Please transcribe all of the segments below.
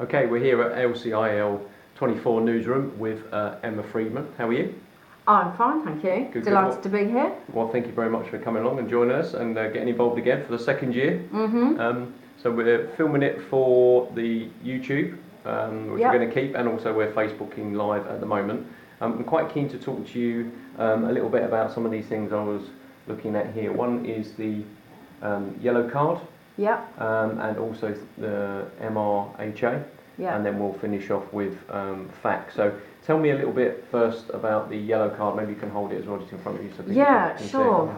Okay, we're here at LCIL 24 newsroom with Emma Friedmann. How are you? I'm fine, thank you. Good, Delighted to be here. Well, thank you very much for coming along and joining us and getting involved again for the second year. So we're filming it for the YouTube, which we're going to keep, and also we're Facebooking live at the moment. I'm quite keen to talk to you a little bit about some of these things I was looking at here. One is the yellow card. And also the MRHA, and then we'll finish off with facts. So tell me a little bit first about the yellow card. Maybe you can hold it as well, just in front of you. So can Sure.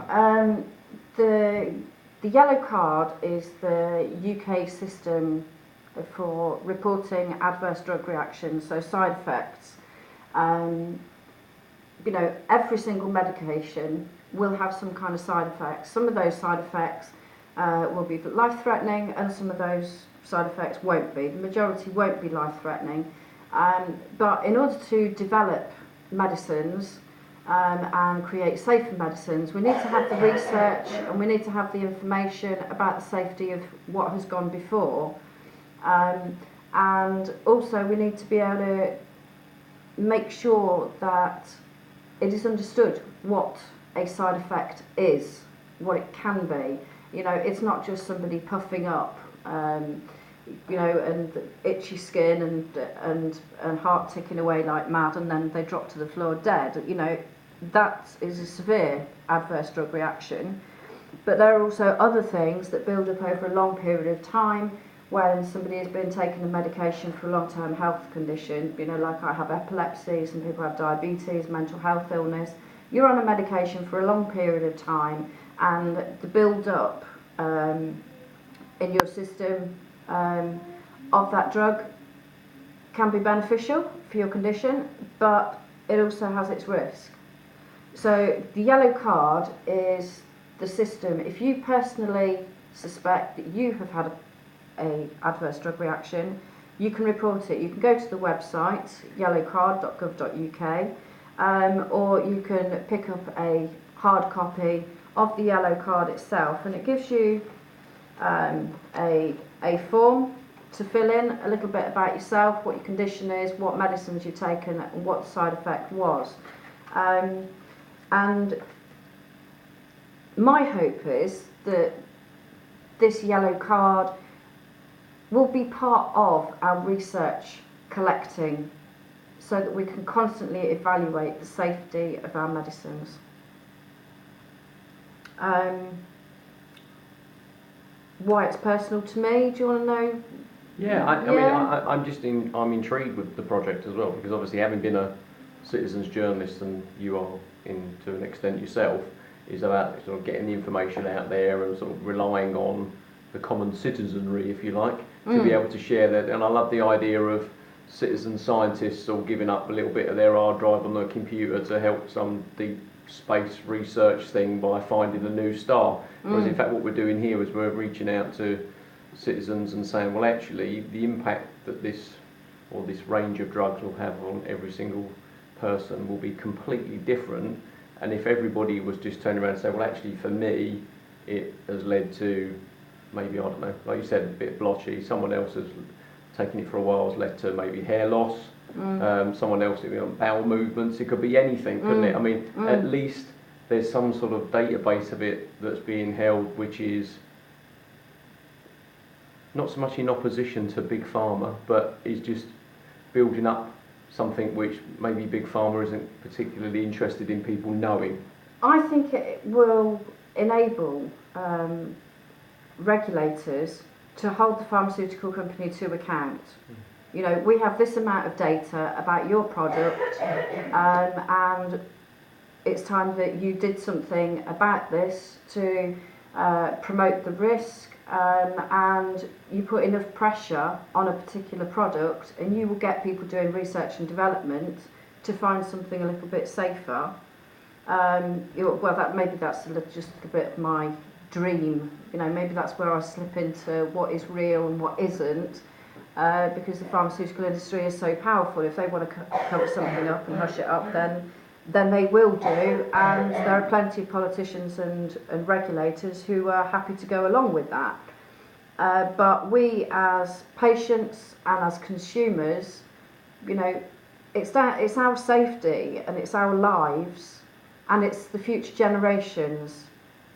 The yellow card is the UK system for reporting adverse drug reactions, so side effects. Every single medication will have some kind of side effects. Some of those side effects will be life-threatening, and some of those side effects won't be. The majority won't be life-threatening. But in order to develop medicines and create safer medicines, we need to have the research and we need to have the information about the safety of what has gone before. And also we need to be able to make sure that it is understood what a side effect is, what it can be. It's not just somebody puffing up, and itchy skin and heart ticking away like mad, and then they drop to the floor dead. That is a severe adverse drug reaction. But there are also other things that build up over a long period of time when somebody has been taking a medication for a long-term health condition. Like I have epilepsy, some people have diabetes, mental health illness. You're on a medication for a long period of time, and the build-up in your system of that drug can be beneficial for your condition, but it also has its risk. So the yellow card is the system. If you personally suspect that you have had a adverse drug reaction, you can report it. You can go to the website yellowcard.gov.uk, or you can pick up a hard copy of the yellow card itself, and it gives you a form to fill in, a little bit about yourself, what your condition is, what medicines you've taken, and what the side effect was. And my hope is that this yellow card will be part of our research collecting, so that we can constantly evaluate the safety of our medicines. Why it's personal to me? Do you want to know? I mean, I'm intrigued with the project as well, because obviously, having been a citizens journalist, and you are to an extent yourself, is about sort of getting the information out there and sort of relying on the common citizenry, if you like, to be able to share that. And I love the idea of citizen scientists all giving up a little bit of their hard drive on the computer to help some deep space research thing by finding a new star. Whereas in fact what we're doing here is we're reaching out to citizens and saying, well, actually the impact that this range of drugs will have on every single person will be completely different. And if everybody was just turning around and saying, well, actually for me it has led to maybe, I don't know, like you said, a bit blotchy, someone else has taken it for a while, has led to maybe hair loss, someone else, bowel movements, it could be anything, couldn't it? I mean, at least there's some sort of database of it that's being held, which is not so much in opposition to Big Pharma, but is just building up something which maybe Big Pharma isn't particularly interested in people knowing. I think it will enable regulators to hold the pharmaceutical company to account. We have this amount of data about your product, and it's time that you did something about this to promote the risk, and you put enough pressure on a particular product, and you will get people doing research and development to find something a little bit safer. Maybe that's just a bit of my dream. Maybe that's where I slip into what is real and what isn't, because the pharmaceutical industry is so powerful. If they want to cover something up and hush it up, then they will do, and there are plenty of politicians and regulators who are happy to go along with that. But we as patients and as consumers, you know, it's our safety and it's our lives and it's the future generations,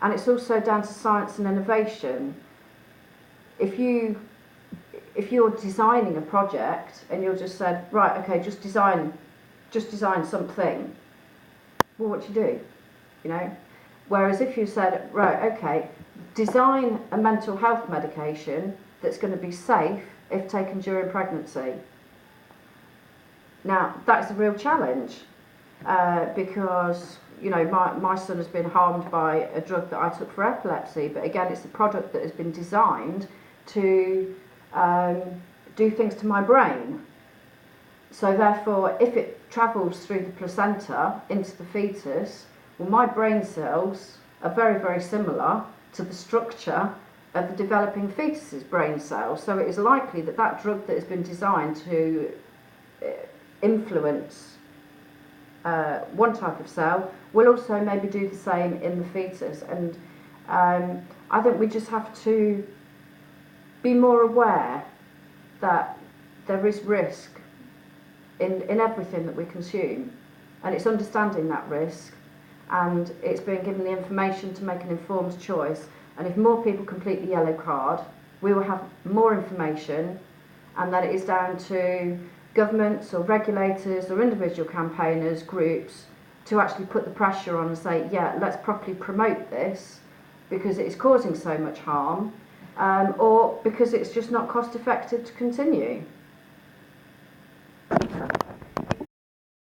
and it's also down to science and innovation. If you're designing a project and you're just said, right, okay, just design something, well, what do you do? You know? Whereas if you said, right, okay, design a mental health medication that's going to be safe if taken during pregnancy. Now, that's a real challenge because, you know, my son has been harmed by a drug that I took for epilepsy, but again, it's a product that has been designed to do things to my brain. So therefore, if it travels through the placenta into the fetus, well, my brain cells are very, very similar to the structure of the developing fetus's brain cells. So it is likely that that drug that has been designed to influence one type of cell will also maybe do the same in the fetus. And I think we just have to be more aware that there is risk in everything that we consume, and it's understanding that risk, and it's being given the information to make an informed choice. And if more people complete the yellow card, we will have more information, and then it is down to governments or regulators or individual campaigners, groups, to actually put the pressure on and say, yeah, let's properly promote this because it is causing so much harm, or because it's just not cost effective to continue.